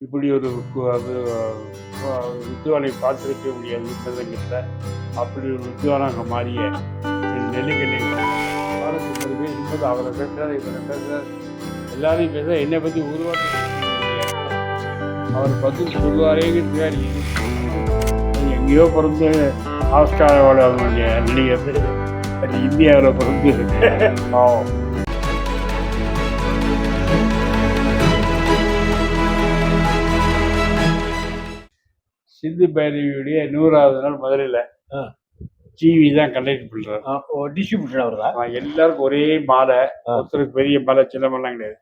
இப்படி ஒரு அது வித்துவானை பார்த்திருக்க முடியாது மிருதங்கத்தில். அப்படி ஒரு வித்துவானாக மாறிய நெல்லிக்கண்ணி பாலச்சந்தர் பேசும்போது அவரை பேசுகிறார், இவரை பேசுகிறார், எல்லாரையும் பேச என்னை பற்றி உருவாக்க அவர் பதில் சொல்லுவாரேங்கிறது எங்கேயோ பிறந்து ஆஸ்காரோட அவனுடைய நடிகர் அது இந்தியாவில் பிறந்து சிந்து பைரவியுடைய 100வது நாள் மதுரையில் டிவி தான் கண்டக்ட் பண்றாரு. டிஸ்ட்ரிபியூட்டர் அவர் தான். எல்லாருக்கும் ஒரே மாலை, ஒருத்தருக்கு பெரிய மாலை சின்ன மாலைலாம் கிடையாது,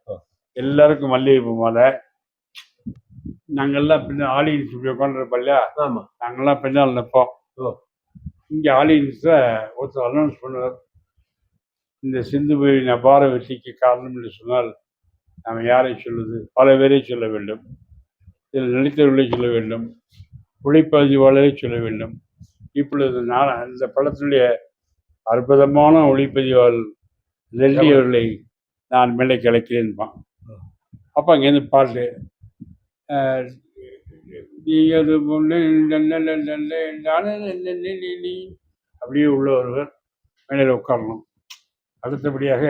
எல்லாருக்கும் மல்லிகைப்பூ மாலை. நாங்கெல்லாம் பின்ன ஆலியன்ஸ் இப்படி உட்காந்துருப்போம் இல்லையா, நாங்கெல்லாம் பின்னால் நிற்போம். இங்கே ஆலியன்ஸ ஒருத்தர் அனௌன்ஸ் பண்ணுவார், இந்த சிந்து பைரவியின் அபார வெற்றிக்கு காரணம் என்று சொன்னால் நாம் யாரை சொல்வது, பல பேரை சொல்ல வேண்டும், இதில் நடித்தவர்களை சொல்ல வேண்டும், ஒளிப்பதிவாளரை சொல்ல வேண்டும். இப்பொழுது நான் அந்த படத்தினுடைய அற்புதமான ஒளிப்பதிவாளர் நெல்லி அவர்களை நான் மேலே கிடைக்கிறேன்பான். அப்போ அங்கேருந்து பாட்டு அப்படியே உள்ள ஒருவர் மேலே உட்காரணும். அடுத்தபடியாக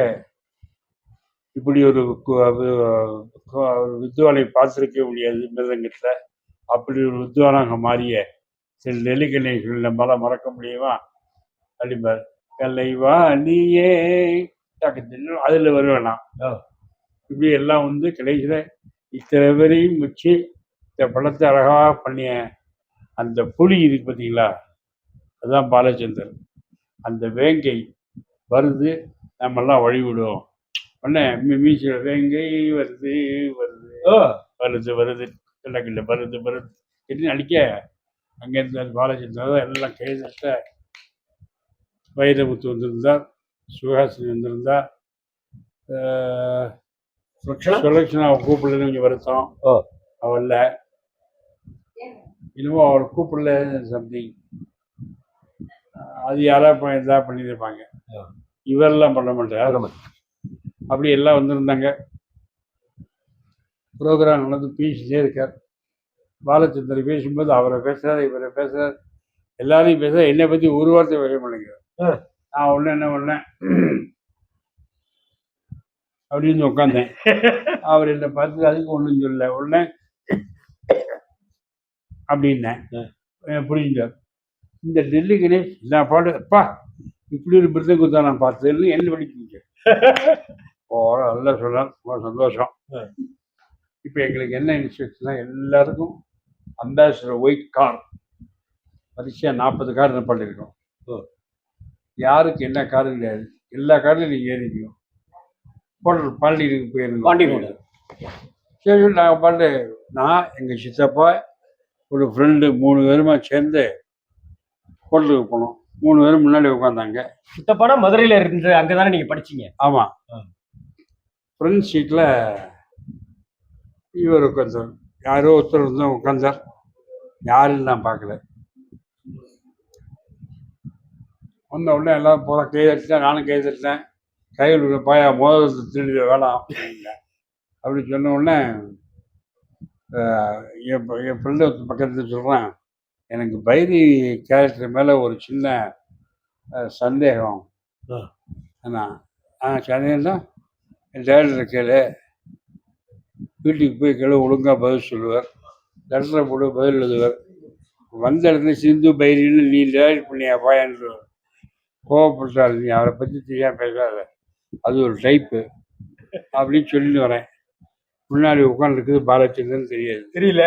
இப்படி ஒரு வித்வானை பார்த்திருக்க முடியாது மிருதங்கத்தில். அப்படி ஒரு வித்வானாக மாறிய சில நெல்லிக்கண்ணிகள் நம்மளால மறக்க முடியுமா அப்படிம்பார். கல்லைவா நீயே அதுல வருவேணாம். இப்படி எல்லாம் வந்து கடைசியில் இத்தனை பேரையும் வச்சு இந்த படத்தை அழகாக பண்ணிய அந்த புலி இருக்கு பார்த்தீங்களா, அதுதான் பாலச்சந்தர். அந்த வேங்கை வருது, நம்மெல்லாம் வழிவிடுவோம். உடனே மீசில் வேங்கை வருது வருது வருது வருது கிழக்கில் வருது வருது என்ன அடிக்க, அங்கேருந்து அது பாலச்சந்தர் எல்லாம் கைதட்ட. வைரமுத்து வந்திருந்தார், சுஹாசினி வந்திருந்தார், சுலக்ஷனா அவள் கூப்பிடலன்னு கொஞ்சம் வருத்தம். அவள இன்னமும் அவளை கூப்பிடல சம்திங், அது யாராவது இதாக பண்ணியிருப்பாங்க, இவரெல்லாம் பண்ண மாட்டார். அப்படி எல்லாம் வந்திருந்தாங்க. ப்ரோக்ராம் நடந்து பேசிட்டே இருக்கார். பாலச்சந்தர் பேசும்போது அவரை பேசுகிறார், இவரை பேசுகிறார், எல்லாரையும் பேச என்னை பற்றி ஒரு வார்த்தை பேச மாட்டேங்கிறார். நான் ஒன்று என்ன பண்ணேன் அப்படின்னு உட்காந்தேன். அவர் என்னை பார்த்து அதுக்கு ஒன்றும் சொல்ல. உடனே அப்படின்னேன், புரிஞ்சார். இந்த டெல்லி கணேஷ் நான் பாடு அப்பா இப்படி ஒரு மிருதங்க தான் நான் பார்த்ததுன்னு என்ன படிக்க நல்லா சொல்ல ரொம்ப சந்தோஷம். இப்போ எங்களுக்கு என்ன இன்ஸ்ட்ரக்ஷன்னா, எல்லாருக்கும் அம்பாசிடர் ஒயிட் கார் வரிசையாக 40 கார் பண்ணியிருக்கோம். யாருக்கு என்ன காரு கிடையாது, எல்லா கார்லையும் நீங்கள் ஏறிக்கணும். போடுற பாண்டிக்கு போயிருந்தோம். சரி நாங்கள் பாட்டு நான் எங்கள் சித்தப்பா ஒரு ஃப்ரெண்டு 3 பேருமா சேர்ந்து ஹோட்டலுக்கு போனோம். 3 பேரும் முன்னாடி உட்காந்தாங்க. சித்தப்பானா மதுரையில் இருந்து அங்கே தானே நீங்கள் படிச்சிங்க? ஆமாம். ஃப்ரெண்ட் சீட்டில் இவர் உட்காந்தார், யாரோ ஒருத்தர் இருந்தால் உட்காந்தார், யாருன்னு நான் பார்க்கல. வந்த உடனே எல்லோரும் போகிற கை தட்டிட்டேன், நானும் கை தட்டினேன். கையில் உள்ள பாயா மோதிரத்தை திருடி வேணாம் அப்படின்னு சொன்ன உடனே என் ஃப்ரெண்டு பக்கத்தில் சொல்கிறேன், எனக்கு பைரி கேரக்டர் மேலே ஒரு சின்ன சந்தேகம். சந்தேகம்னா என் டேரக்டரை கேளு, வீட்டுக்கு போய் கேளு, ஒழுங்காக பதில் சொல்லுவார், லெட்டரை போட்டு பதில் எழுதுவார். வந்த இடத்துல சிந்து பைரின்னு நீ டேரக்ட் பண்ணியா பாயான்னு கோவப்பட்டாள், நீ அவரை பற்றி தெரியாமல் பேசாத, அது ஒரு டைப்பு அப்படின்னு சொல்லிட்டு வரேன். முன்னாடி உட்காந்துருக்குது பாலச்சந்திரன் தெரியல.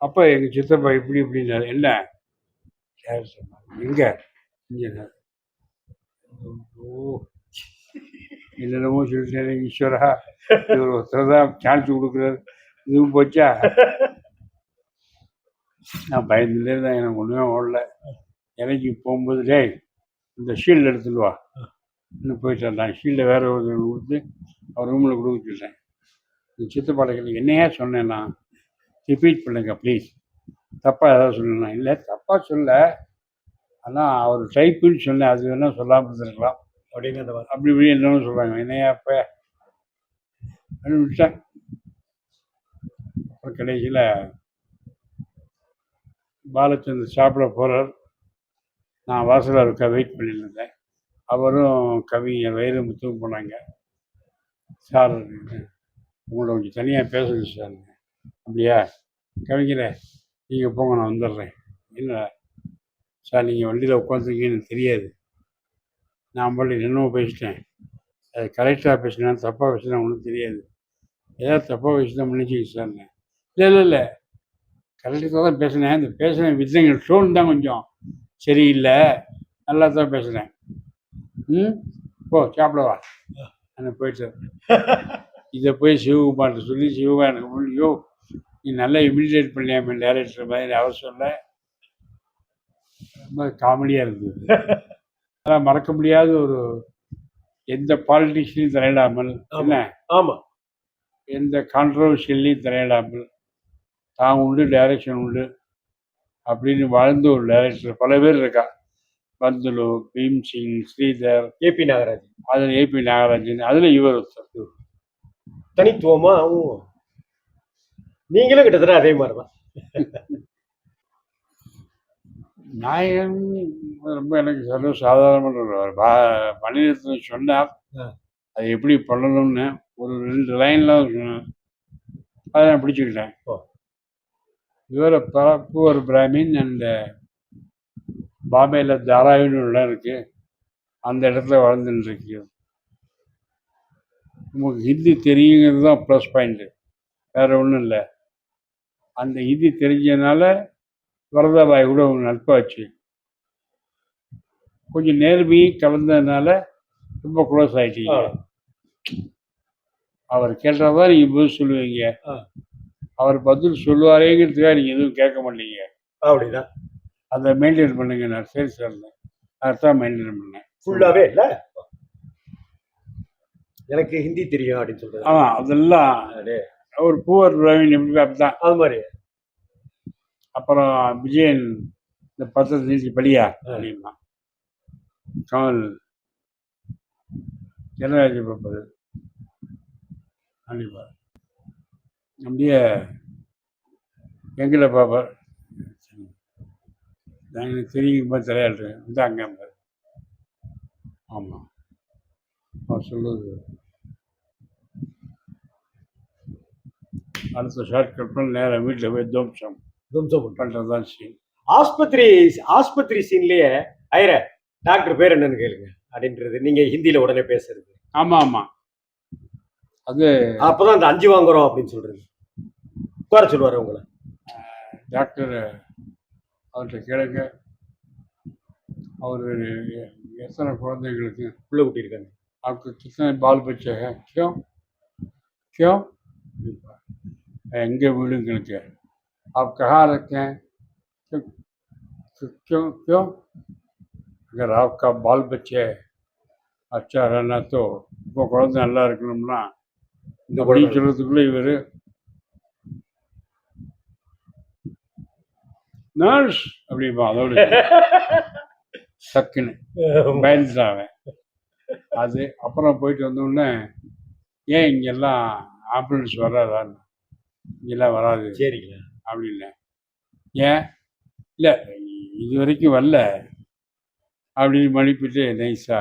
அப்போ எங்கள் சித்தப்பா இப்படி இப்படின்னாரு. என்ன எங்க இங்கே என்னென்னமோ சொல்லிட்டேன். ஈஸ்வரா, இவர் ஒருத்தர் தான் சான்ஸ் கொடுக்குறாரு, இதுவும் போச்சா. நான் பயந்துட்டே தான், எனக்கு ஒன்றுமே ஓடல. எனக்கு போகும்போது டேய் இந்த ஷீல்டு எடுத்துட்டு வா இன்னும் போயிட்டேன். நான் ஷீல்டை வேற ஒரு கொடுத்து அவர் ரூமில் கொடுக்க சொல்லிட்டேன். இந்த சித்தப்பாளையத்தில் என்னையா சொன்னேன், நான் ரிப்பீட் பண்ணுங்க ப்ளீஸ், தப்பாக ஏதாவது சொன்னேன்னா. இல்லை தப்பாக சொல்ல, ஆனால் அவர் டைப்புன்னு சொன்னேன், அது வேணால் சொல்லாமல் இருந்திருக்கலாம் அப்படின்னு அப்படி இப்படி என்னன்னு சொல்கிறாங்க. என்னையா அப்போ அப்படின்னு விட்டேன். அப்புறம் கடைசியில் பாலச்சந்தர் சாப்பிட போகிறார். நான் வாசலில் இருக்க வெயிட் பண்ணியிருந்தேன். அவரும் கவிஞர் வைரமுத்துவும் போனாங்க. சார் உங்களோட கொஞ்சம் தனியாக பேசணும் சார். அப்படியா கவிஞரே, நீங்கள் போங்க, நான் வந்துடுறேன். இல்லை சார், நீங்கள் வண்டியில் உட்காந்துருக்கீங்கன்னு எனக்கு தெரியாது. நான் பாட்டு என்னமோ பேசிட்டேன். அது கரெக்டாக பேசினா தப்பாக பேசினா ஒன்றும் தெரியாது. ஏதாவது தப்பாக பேசினா மன்னிச்சிங்க சார்ண்ணே. இல்லை கரெக்டாக தான் பேசினேன். இந்த பேசின விதங்கள் டோன் தான் கொஞ்சம் சரியில்லை. நல்லா தான் பேசுகிறேன். போ சாப்பிடவா என்ன போயிட்டு இதை போய் சிவகுமார்கிட்ட சொல்லி சிவகுமார் எனக்கு முடியோ நீ நல்லா இமிடியேட் பண்ணியாமே டேரக்டர் மாதிரி அவர் சொல்ல ரொம்ப காமெடியாக இருந்தது. அதெல்லாம் மறக்க முடியாத ஒரு எந்த பாலிட்டிக்ஸ்லையும் தலையிடாமல் என்ன ஆமாம் எந்த கான்ட்ரவர்ஷியல்லையும் தலையிடாமல் தான் உண்டு டைரக்ஷன் உண்டு அப்படின்னு வாழ்ந்த ஒரு டைரக்டர் பல பேர் இருக்கா. பந்துலு, பீம்சிங், ஸ்ரீதர், ஏபி நாகராஜன், அதில் ஏபி நாகராஜன், அதில் இவர் ஒருத்தர் தனித்துவமா நீங்களும் கிட்டத்தட்ட அதே மாதிரி தான். நாயகன் ரொம்ப எனக்கு சர்வ சாதாரணமான மணிரத்னம் சொன்னார். அது எப்படி பண்ணணும்னு ஒரு 2 லைன்லாம் சொன்னேன். அதை நான் பிடிச்சிக்கிட்டேன். இவரை பரப்பு ஒரு பிராமின் அந்த பாம்பேயில் தாராவின்னு இடம் இருக்கு. அந்த இடத்துல வளர்ந்துருக்கு. உங்களுக்கு ஹிந்தி தெரியுங்கிறது தான் ப்ளஸ் பாயிண்ட்டு, வேற ஒன்றும் இல்லை. அந்த ஹிந்தி தெரிஞ்சதுனால வரதாபாய் கூட ஒரு நட்பாச்சு. கொஞ்சம் நேர்மையும் கலந்ததுனால ரொம்ப க்ளோஸ் ஆகிட்டீங்க. அவர் கேட்டால் தான் நீங்கள் பதில் சொல்லுவீங்க. அவர் பதில் சொல்லுவாரேங்கிறதுக்காக நீங்கள் எதுவும் கேட்க மாட்டீங்க. அப்படிதான் அதை மெயின்டைன் பண்ணுங்க. நான் சரி சார் அதான் மெயின்டைன் பண்ணேன். ஃபுல்லாகவே இல்லை எனக்கு ஹிந்தி தெரியும் அப்படின்னு சொல்றது. அதெல்லாம் ஒரு பூவர் பிரவீன் எப்படி அப்படிதான் அது மாதிரி. அப்புறம் விஜயன் இந்த பத்திரத்தை நீச்சி படியா அப்படின்னா கமல் ஜனராஜ் பார்ப்பது கண்டிப்பா அப்படியே எங்களை பார்ப்பார். எனக்கு தெரியும் போது தலையாட்டு வந்து அங்கே ஆமாம் அவர் சொல்லுவது. அடுத்த ஷார்ட் கட் பண்ண நேரம் வீட்டில் போய் துவம்சம் பண்ணுறது தான் சீன். ஆஸ்பத்திரி சீன்லயே ஐயர டாக்டர் பேர் என்னன்னு கேளுங்க அப்படின்றது நீங்க ஹிந்தியில உடனே பேசுறது. ஆமா அது அப்பதான் அந்த 5 வாங்குறோம் அப்படின்னு சொல்றது. உட்கார சொல்லுவாரு உங்களை டாக்டர். அவர்கிட்ட கேளுங்க அவர் எத்தனை குழந்தைங்களுக்கு உள்ள ஊட்டியிருக்காங்க. आपको कितने बाल बच्चे हैं? क्यों எங்கே வீடுங்களுக்கு आप कहाँ रखते हैं? क्यों अगर आपका बाल बच्चे अच्छा रहना तो இப்போ குழந்தை நல்லா இருக்கணும்னா இந்த படி சொல்றதுக்குள்ள இவர் நர்ஸ் அப்படிப்பா. அதோட சக்குன்னு பயந்துட்டாங்க. அது அப்புறம் போயிட்டு வந்தோடனே ஏன் இங்கெல்லாம் ஆம்புலன்ஸ் வராதான்னு. இங்கெல்லாம் வராது சரிங்க அப்படின்னு. ஏன் இல்லை இது வரைக்கும் வரல அப்படின்னு மன்னிப்பிட்டு நைஸா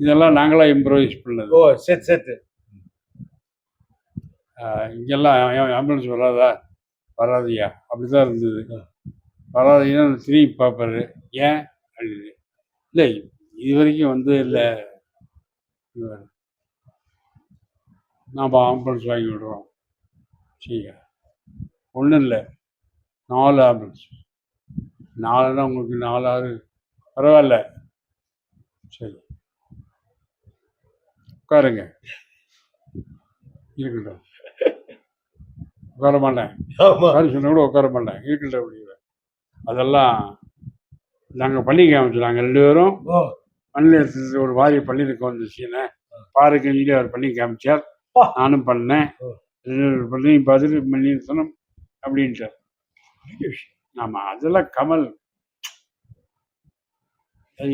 இதெல்லாம் நாங்களாம் இம்ப்ரோவைஸ் பண்ணது. ஓ சரி இங்கெல்லாம் ஆம்புலன்ஸ் வராதியா அப்படிதான் இருந்தது. வராதின்னா திரும்பி பார்ப்பாரு. ஏன் அப்படின்னு. இல்லை இது வரைக்கும் வந்து இல்லை நாம் ஆம்புலன்ஸ் வாங்கி விடுறோம். சரி ஒன்றும் இல்லை 4 ஆம்புலன்ஸ் 4னா உங்களுக்கு 4 6 பரவாயில்ல. சரி உட்காருங்க. இருக்கட்டும் உட்கார மாட்டேன். சொன்ன கூட உட்கார மாட்டேன். இருக்கட்டும் அப்படிங்கிற. அதெல்லாம் நாங்கள் பண்ணி காமிச்சோம். நாங்கள் 2 பேரும் மண்ணில் ஒரு மாதிரி பண்ணியிருக்கோம். இந்த சீனை பாருங்க அவர் பண்ணி காமிச்சார். நானும் பண்ணேன். 2 பண்ணி பார்த்துட்டு மண்ணிருத்தனம் அப்படின்ட்டார். ஆமாம் அதெல்லாம் கமல்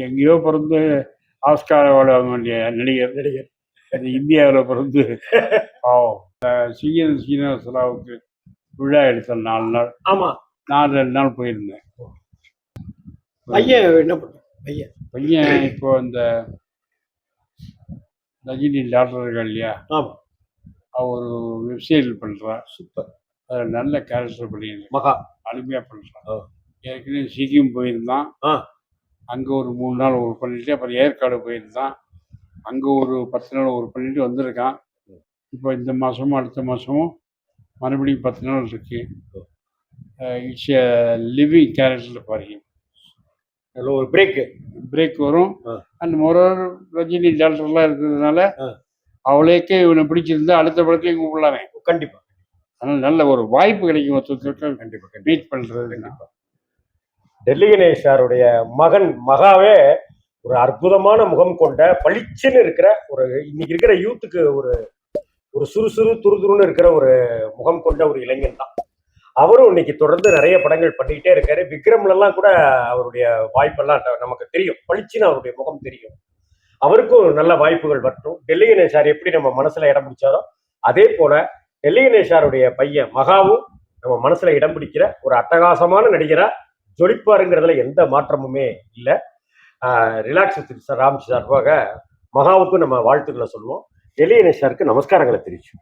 எங்கேயோ பிறந்து ஆஸ்கார் அவார்டு வாங்க வேண்டிய நடிகர் அது இந்தியாவில் பிறந்து சீனிவாசராவுக்கு விழா எடுத்தேன் 4 நாள். ஆமா. நான் 2 நாள் போயிருந்தேன். பையன் என்ன பண்றான்? பையன். பையன் இப்போ இந்த ரஜினி டாக்டர் இருக்கா இல்லையா, ஆமா. அவர் வெப்சைட்டில் பண்ணுறான். சூப்பர். அதில் நல்ல கேரக்டர் பண்ணியிருக்கேன். மகா. அருமையாக பண்ணுறான். ஓ. ஏற்கனவே சிக்கிம் போயிருந்தான். ஆ. அங்கே ஒரு 3 நாள் ஒர்க் பண்ணிட்டு அப்புறம் ஏற்காடு போயிருந்தான். அங்கே ஒரு 10 நாள் ஒர்க் பண்ணிட்டு வந்திருக்கான். இப்போ இந்த மாதமும் அடுத்த மாதமும் மறுபடியும் 10 நாள் இருக்கு. இட்ஸ் எ லிவிங் கேரக்டர் பாருங்க. அதில் ஒரு பிரேக் வரும். அண்ட் மொரோவர் ரஜினி டாக்டர்லாம் இருக்கிறதுனால அவளுக்கே இவனை பிடிச்சிருந்தா அடுத்த படத்தையும் கூப்பிடலாமே. கண்டிப்பா. அதனால நல்ல ஒரு வாய்ப்பு கிடைக்கும் ஒருத்தருக்கு கண்டிப்பா மீட் பண்றது. கண்டிப்பா. டெல்லி கணேஷ் சாருடைய மகன் மகாவே ஒரு அற்புதமான முகம் கொண்ட பளிச்சுன்னு இருக்கிற ஒரு இன்னைக்கு இருக்கிற யூத்துக்கு ஒரு ஒரு சுறுசுறு துருதுருன்னு இருக்கிற ஒரு முகம் கொண்ட ஒரு இளைஞன் தான். அவரும் இன்னைக்கு தொடர்ந்து நிறைய படங்கள் பண்ணிக்கிட்டே இருக்காரு. விக்ரம்ல எல்லாம் கூட அவருடைய வாய்ப்பெல்லாம் நமக்கு தெரியும். பளிச்சுன்னு அவருடைய முகம் தெரியும். அவருக்கும் நல்ல வாய்ப்புகள் வரட்டும். டெல்லி கணேஷ் சார் எப்படி நம்ம மனசுல இடம் பிடிச்சாரோ அதே போல டெல்லி கணேஷ் சாருடைய பையன் மகாவும் நம்ம மனசுல இடம் பிடிக்கிற ஒரு அட்டகாசமான நடிகரா ஜொலிப்பாருங்கிறதுல எந்த மாற்றமுமே இல்லை. ரிலாக்ஸ் வித் ராம் சார்பாக மகாவுக்கும் நம்ம வாழ்த்துக்களை சொல்லுவோம். டெல்லி கணேஷ் சாருக்கு நமஸ்காரங்களை தெரிவிச்சோம்.